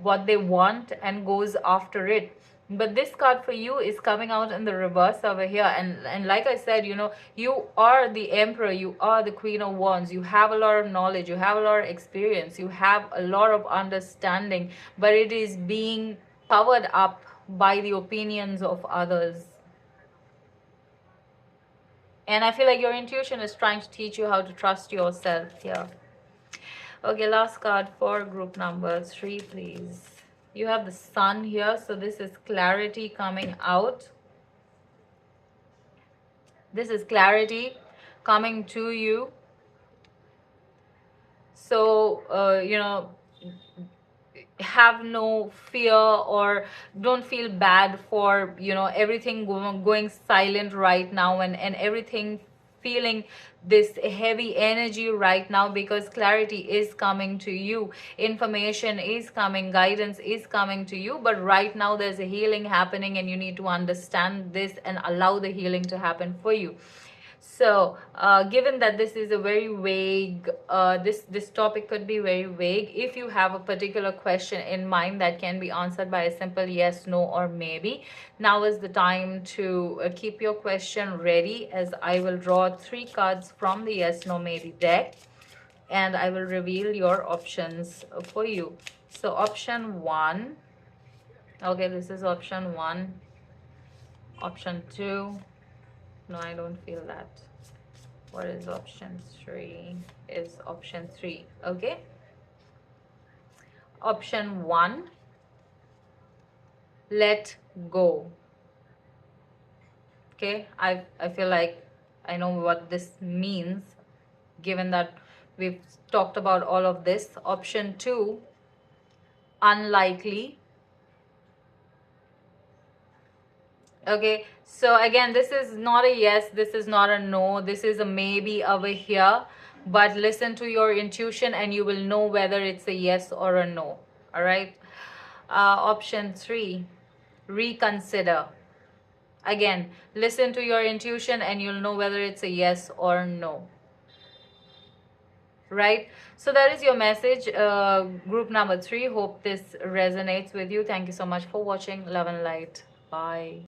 want and goes after it. But this card for you is coming out in the reverse over here, and like I said, you know, you are the Emperor, you are the Queen of Wands, you have a lot of knowledge, you have a lot of experience, you have a lot of understanding, but it is being covered up by the opinions of others. And I feel like your intuition is trying to teach you how to trust yourself here. Okay, last card for group number 3, please. You have the Sun here, so this is clarity coming out. This is clarity coming to you. So, you know, have no fear, or don't feel bad for, you know, everything going silent right now, and everything feeling this heavy energy right now, because clarity is coming to you, information is coming, guidance is coming to you. But right now there's a healing happening, and you need to understand this and allow the healing to happen for you. So given that this is a very vague, this topic could be very vague, if you have a particular question in mind that can be answered by a simple yes, no, or maybe, now is the time to keep your question ready, as I will draw 3 cards from the yes, no, maybe deck, and I will reveal your options for you. So option 1, Okay, this is option 1. Option 2. No, I don't feel that. What is option 3? Is option 3. Okay. Option 1, let go. Okay, I feel like I know what this means, given that we've talked about all of this. Option 2, unlikely. Okay, so again, this is not a yes, this is not a no, this is a maybe over here. But listen to your intuition and you will know whether it's a yes or a no. All right. Option 3, reconsider. Again, listen to your intuition and you'll know whether it's a yes or no. Right? So that is your message, group number 3. Hope this resonates with you. Thank you so much for watching. Love and light. Bye.